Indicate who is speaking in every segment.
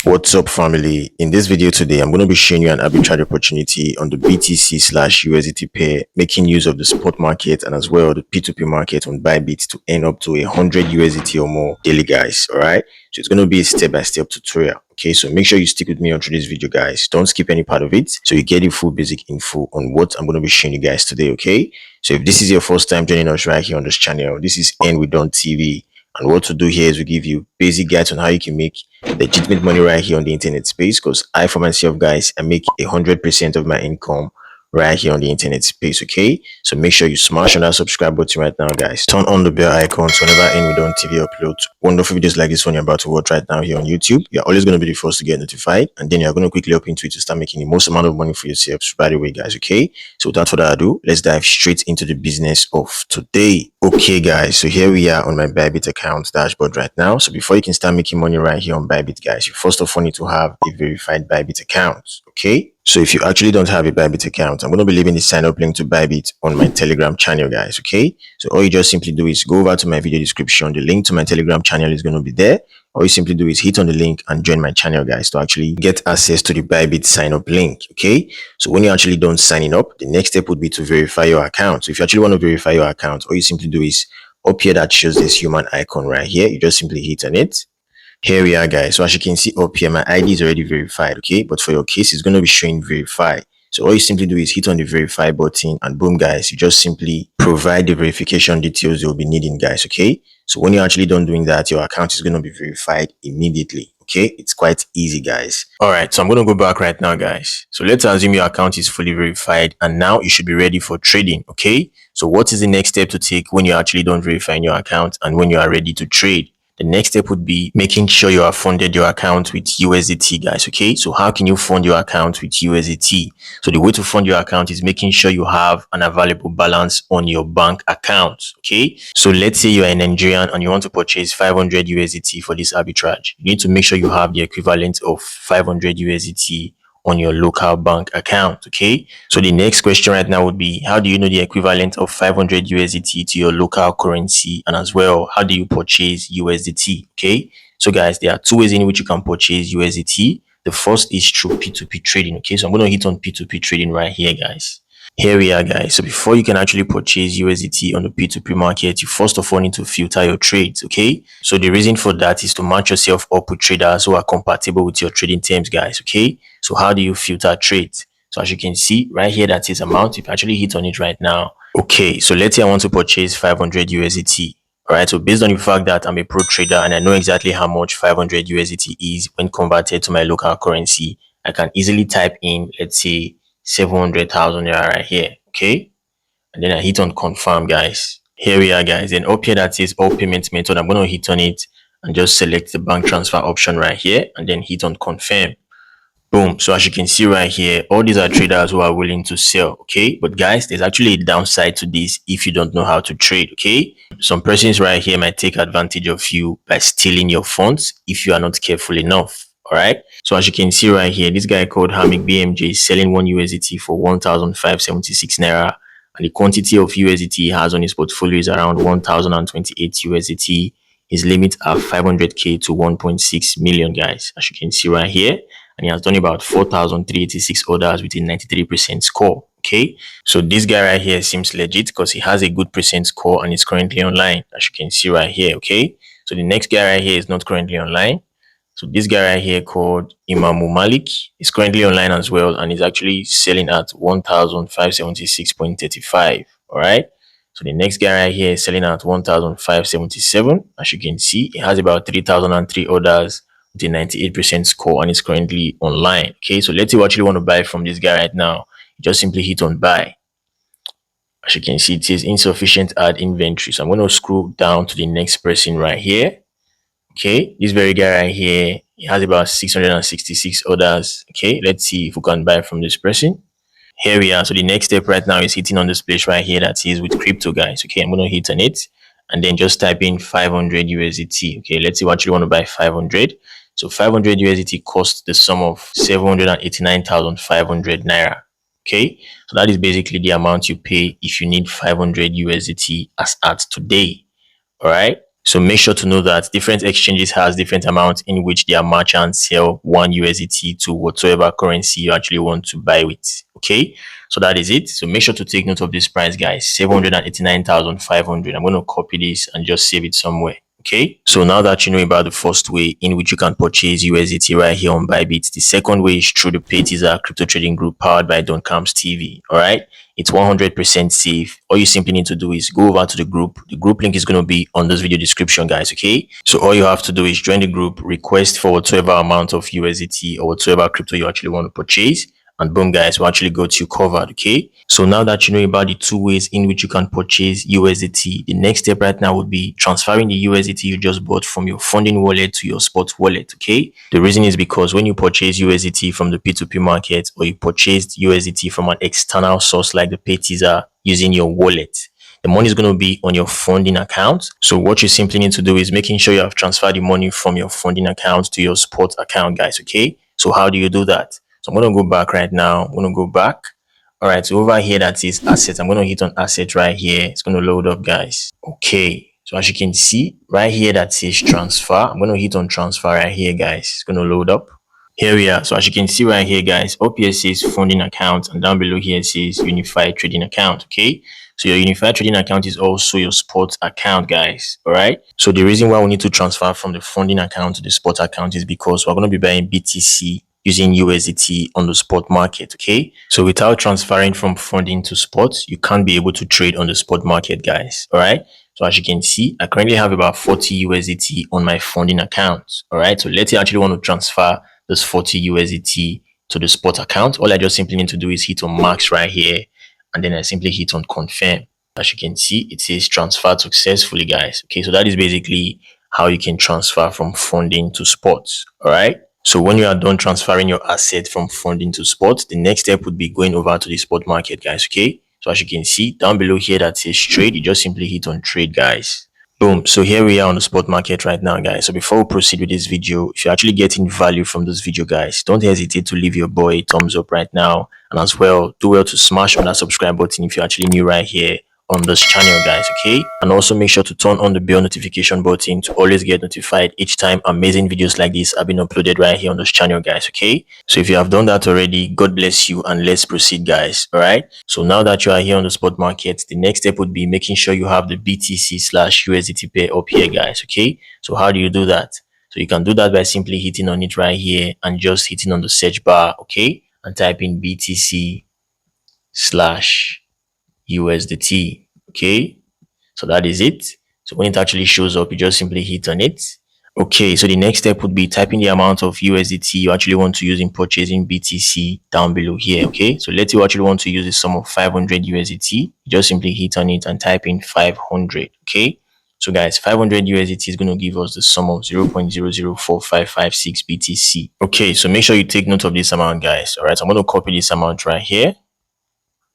Speaker 1: What's up, family? In this video today, I'm going to be showing you an arbitrage opportunity on the BTC/USDT pair, making use of the spot market and as well the P2P market on Bybit to earn up to 100 USDT or more daily, guys. All right, so it's going to be a step-by-step tutorial. Okay, so make sure you stick with me on through this video, guys. Don't skip any part of it, so you get the full basic info on what I'm going to be showing you guys today. Okay, so if this is your first time joining us right here on this channel, this is TV. And what to do here is we give you basic guides on how you can make legitimate money right here on the internet space. Because I, for myself, guys, I make 100% of my income right here on the internet space. Okay, so make sure you smash on that subscribe button right now, guys. Turn on the bell icon so whenever TV uploads wonderful videos like this one you're about to watch right now here on YouTube, you're always going to be the first to get notified, and then you're going to quickly up into it to start making the most amount of money for yourself right away, guys. Okay, so without further ado, let's dive straight into the business of today. Okay, guys, so here we are on my Bybit account dashboard right now. So before you can start making money right here on Bybit, guys, you first of all need to have a verified Bybit account. Okay, so if you actually don't have a Bybit account, I'm going to be leaving the sign up link to Bybit on my Telegram channel, guys. Okay, so all you just simply do is go over to my video description. The link to my Telegram channel is going to be there. All you simply do is hit on the link and join my channel, guys, to actually get access to the Bybit sign up link. Okay, so when you're actually done signing up, the next step would be to verify your account. So if you actually want to verify your account, all you simply do is up here that shows this human icon right here, you just simply hit on it. Here we are, guys. So as you can see up here, my ID is already verified. Okay, but for your case, it's going to be showing verify. So all you simply do is hit on the verify button, and boom, guys, you just simply provide the verification details you'll be needing, guys. Okay, so when you're actually done doing that, your account is going to be verified immediately. Okay, it's quite easy, guys. All right, so I'm going to go back right now, guys. So let's assume your account is fully verified, and now you should be ready for trading. Okay, so what is the next step to take when you're actually done verifying your account and when you are ready to trade? The next step would be making sure you have funded your account with USDT, guys. Okay, so how can you fund your account with USDT? So the way to fund your account is making sure you have an available balance on your bank account. Okay, so let's say you are a Nigerian and you want to purchase 500 USDT for this arbitrage. You need to make sure you have the equivalent of 500 USDT on your local bank account. Okay, so the next question right now would be, how do you know the equivalent of 500 USDT to your local currency, and as well, how do you purchase USDT? Okay, so guys, there are two ways in which you can purchase USDT. The first is through P2P trading. Okay, so I'm going to hit on P2P trading right here, guys. Here we are, guys. So before you can actually purchase USDT on the P2P market, you first of all need to filter your trades. Okay, so the reason for that is to match yourself up with traders who are compatible with your trading terms, guys. Okay, so how do you filter trades? So as you can see right here, that is amount. If you actually hit on it right now, okay, so let's say I want to purchase 500 USDT. All right, so based on the fact that I'm a pro trader and I know exactly how much 500 USDT is when converted to my local currency, I can easily type in, let's say, 700,000 naira right here. Okay, and then I hit on confirm, guys. Here we are, guys. Then up here that says all payment method, I'm going to hit on it and just select the bank transfer option right here and then hit on confirm. Boom. So as you can see right here, all these are traders who are willing to sell. Okay, but guys, there's actually a downside to this if you don't know how to trade. Okay, some persons right here might take advantage of you by stealing your funds if you are not careful enough. All right, so as you can see right here, this guy called Hamik BMJ is selling 1 USDT for 1,576 naira, and the quantity of USDT he has on his portfolio is around 1,028 USDT. His limits are 500k to 1.6 million, guys, as you can see right here, and he has done about 4,386 orders with a 93% score. Okay, so this guy right here seems legit because he has a good percent score and is currently online, as you can see right here. Okay, so the next guy right here is not currently online. So this guy right here called Imamu Malik is currently online as well, and is actually selling at 1,576.35. All right, so the next guy right here is selling at 1,577. As you can see, he has about 3,003 orders with a 98% score and is currently online. Okay, so let's say you actually want to buy from this guy right now. You just simply hit on buy. As you can see, it says insufficient add inventory. So I'm going to scroll down to the next person right here. Okay, this very guy right here, he has about 666 orders. Okay, let's see if we can buy from this person. Here we are. So the next step right now is hitting on this place right here that says with crypto, guys. Okay, I'm going to hit on it and then just type in 500 USDT. Okay, let's see what you want to buy 500. So 500 USDT costs the sum of 789,500 naira. Okay, so that is basically the amount you pay if you need 500 USDT as at today. All right. So make sure to know that different exchanges has different amounts in which their merchants sell one USDT to whatsoever currency you actually want to buy with. Okay, so that is it. So make sure to take note of this price, guys. 789,500. I'm going to copy this and just save it somewhere. Okay, so now that you know about the first way in which you can purchase USDT right here on Bybit, the second way is through the PayTzar crypto trading group powered by Duncams TV. All right, it's 100% safe. All you simply need to do is go over to the group. The group link is going to be on this video description, guys. Okay, so all you have to do is join the group, request for whatever amount of USDT or whatever crypto you actually want to purchase, and boom, guys, we actually got you covered. Okay, so now that you know about the two ways in which you can purchase USDT, the next step right now would be transferring the USDT you just bought from your funding wallet to your spot wallet. Okay, the reason is because when you purchase USDT from the P2P market, or you purchased USDT from an external source like the PayTzar using your wallet, the money is going to be on your funding account. So what you simply need to do is making sure you have transferred the money from your funding account to your spot account, guys. Okay, so how do you do that? So I'm going to go back right now. I'm going to go back. All right, so over here that is assets. I'm going to hit on asset right here. It's going to load up, guys. Okay, so as you can see right here that says transfer. I'm going to hit on transfer right here, guys. It's going to load up. Here we are. So as you can see right here, guys, up here says funding account, and down below here says unified trading account. Okay, so your unified trading account is also your spot account, guys. All right, so the reason why we need to transfer from the funding account to the spot account is because we're going to be buying BTC using USDT on the spot market. Okay, so without transferring from funding to spot, you can't be able to trade on the spot market, guys. All right, so as you can see, I currently have about 40 USDT on my funding account. All right, so let's say I actually want to transfer this 40 USDT to the spot account. All I just simply need to do is hit on max right here, and then I simply hit on confirm. As you can see, it says transferred successfully, guys. Okay, so that is basically how you can transfer from funding to spot. All right, so when you are done transferring your asset from funding to spot, the next step would be going over to the spot market, guys. Okay, so as you can see down below here that says trade, you just simply hit on trade, guys. Boom. So here we are on the spot market right now, guys. So before we proceed with this video, if you're actually getting value from this video, guys, don't hesitate to leave your boy a thumbs up right now, and as well do well to smash on that subscribe button if you're actually new right here on this channel, guys. Okay, and also make sure to turn on the bell notification button to always get notified each time amazing videos like this have been uploaded right here on this channel, guys. Okay, so if you have done that already, God bless you, and let's proceed, guys. All right, so now that you are here on the spot market, the next step would be making sure you have the BTC/USDT pair up here, guys. Okay, so how do you do that? So you can do that by simply hitting on it right here and just hitting on the search bar, okay, and type in BTC/USDT. Okay, so that is it. So when it actually shows up, you just simply hit on it. Okay, so the next step would be typing the amount of USDT you actually want to use in purchasing BTC down below here. Okay, so let's say you actually want to use a sum of 500 USDT. You just simply hit on it and type in 500. Okay, so guys, 500 USDT is going to give us the sum of 0.004556 BTC. Okay, so make sure you take note of this amount, guys. All right, so I'm going to copy this amount right here.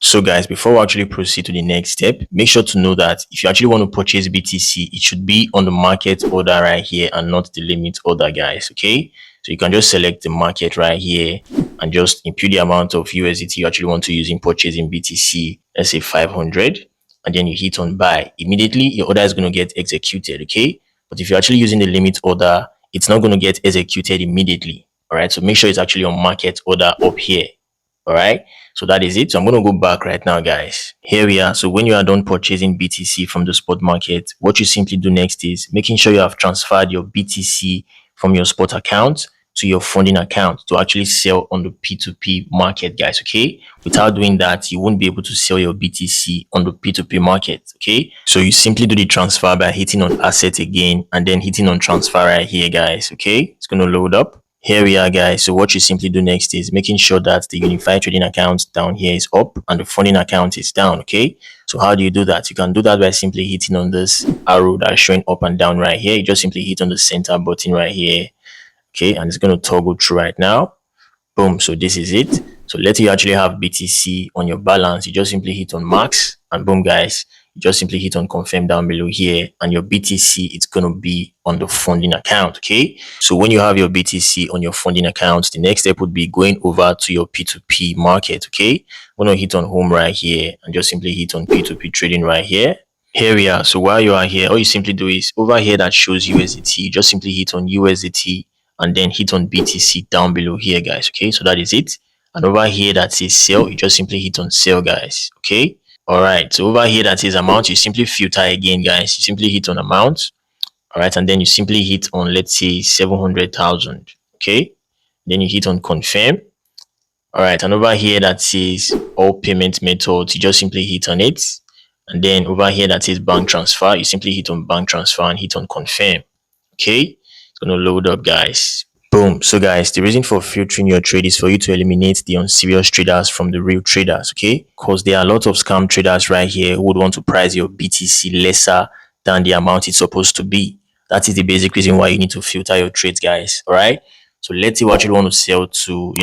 Speaker 1: So guys, before we actually proceed to the next step, make sure to know that if you actually want to purchase BTC, it should be on the market order right here and not the limit order, guys. Okay, so you can just select the market right here and just input the amount of USDT you actually want to use in purchasing BTC. Let's say 500, and then you hit on buy. Immediately your order is going to get executed. Okay, but if you're actually using the limit order, it's not going to get executed immediately. All right, so make sure it's actually on market order up here. All right, so that is it. So I'm going to go back right now, guys. Here we are. So when you are done purchasing BTC from the spot market, what you simply do next is making sure you have transferred your BTC from your spot account to your funding account to actually sell on the P2P market, guys. Okay, without doing that, you won't be able to sell your BTC on the P2P market. Okay, so you simply do the transfer by hitting on asset again and then hitting on transfer right here, guys. Okay, it's going to load up. Here we are, guys. So what you simply do next is making sure that the unified trading account down here is up and the funding account is down. Okay, so how do you do that? You can do that by simply hitting on this arrow that's showing up and down right here. You just simply hit on the center button right here. Okay, and it's going to toggle through right now. Boom, so this is it. So let's say you actually have BTC on your balance, you just simply hit on max, and boom, guys, you just simply hit on confirm down below here, and your BTC it's going to be on the funding account. Okay, so when you have your BTC on your funding account, the next step would be going over to your P2P market. Okay, I'm going to hit on home right here and just simply hit on P2P trading right here. Here we are. So while you are here, all you simply do is over here that shows USDT, you just simply hit on USDT and then hit on BTC down below here, guys. Okay, so that is it. And over here that says sell, you just simply hit on sell, guys. Okay. All right. So over here that says amount, you simply filter again, guys. You simply hit on amount. All right, and then you simply hit on, let's say, 700,000. Okay. Then you hit on confirm. All right, and over here that says all payment methods, you just simply hit on it. And then over here that says bank transfer, you simply hit on bank transfer and hit on confirm. Okay, it's gonna load up, guys. Boom. So guys, the reason for filtering your trade is for you to eliminate the unserious traders from the real traders. Okay, because there are a lot of scam traders right here who would want to price your BTC lesser than the amount it's supposed to be. That is the basic reason why you need to filter your trades, guys. All right. So let's see what you want to sell to,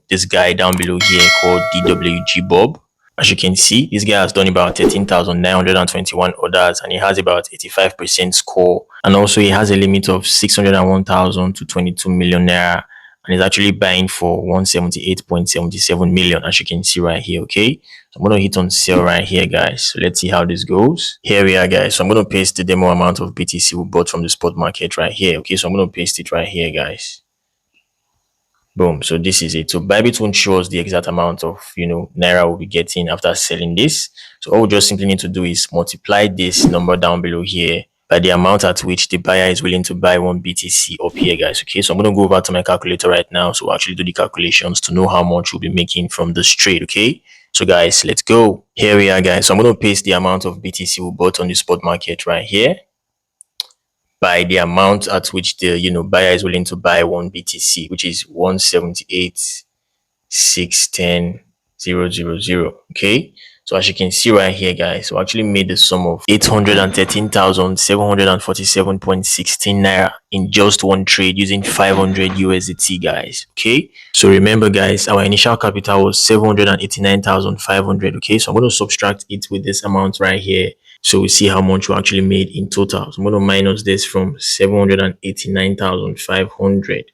Speaker 1: this guy down below here called DWG Bob. As you can see, this guy has done about 13,921 orders and he has about 85% score. And also he has a limit of 601,000 to 22 million naira. And he's actually buying for 178.77 million, as you can see right here. Okay, so I'm going to hit on sell right here, guys. So let's see how this goes. Here we are, guys. So I'm going to paste the demo amount of BTC we bought from the spot market right here. Okay, so I'm going to paste it right here, guys. Boom. So this is it. So Bybit won't show us the exact amount of, naira we'll be getting after selling this. So all we just simply need to do is multiply this number down below here by the amount at which the buyer is willing to buy one BTC up here, guys. Okay, so I'm going to go over to my calculator right now. So we'll actually do the calculations to know how much we'll be making from this trade. Okay, so guys, let's go. Here we are, guys. So I'm going to paste the amount of BTC we bought on the spot market right here by the amount at which the buyer is willing to buy one BTC, which is 178,610,000. Okay, so as you can see right here, guys, we actually made the sum of 813,747.16 naira in just one trade using 500 USDT, guys. Okay, so remember, guys, our initial capital was 789,500. Okay, so I'm going to subtract it with this amount right here. So we see how much we actually made in total. So I'm going to minus this from 789,500.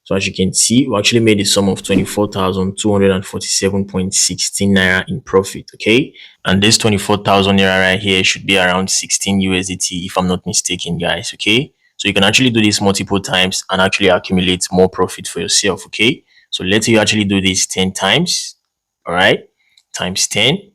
Speaker 1: So as you can see, we actually made a sum of 24,247.16 naira in profit. Okay, and this 24,000 naira right here should be around 16 USDT if I'm not mistaken, guys. Okay, so you can actually do this multiple times and actually accumulate more profit for yourself. Okay, so let's say you actually do this 10 times. All right, times 10.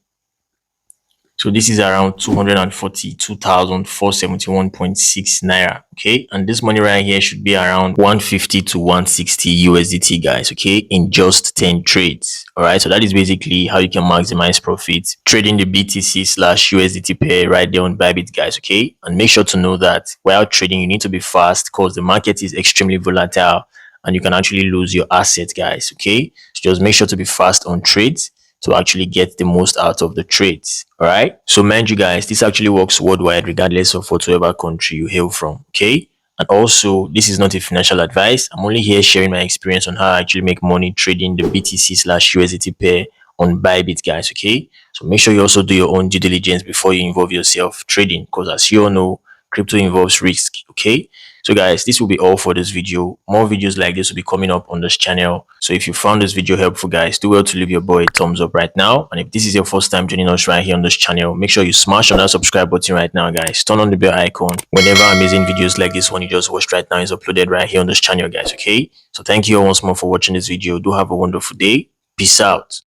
Speaker 1: So this is around 242,471.6 naira. Okay, and this money right here should be around 150 to 160 USDT, guys. Okay, in just 10 trades. All right, so that is basically how you can maximize profit trading the BTC slash USDT pair right there on Bybit, guys. Okay, and make sure to know that while trading, you need to be fast because the market is extremely volatile and you can actually lose your asset, guys. Okay, so just make sure to be fast on trades to actually get the most out of the trades. All right, so mind you, guys, this actually works worldwide regardless of whatever country you hail from. Okay, and also this is not a financial advice. I'm only here sharing my experience on how I actually make money trading the BTC slash USDT pair on Bybit, guys. Okay, so make sure you also do your own due diligence before you involve yourself trading, because as you all know, crypto involves risk. Okay, so guys, this will be all for this video. More videos like this will be coming up on this channel. So if you found this video helpful, guys, do well to leave your boy a thumbs up right now. And if this is your first time joining us right here on this channel, make sure you smash on that subscribe button right now, guys. Turn on the bell icon whenever amazing videos like this one you just watched right now is uploaded right here on this channel, guys. Okay, so thank you all once more for watching this video. Do have a wonderful day. Peace out.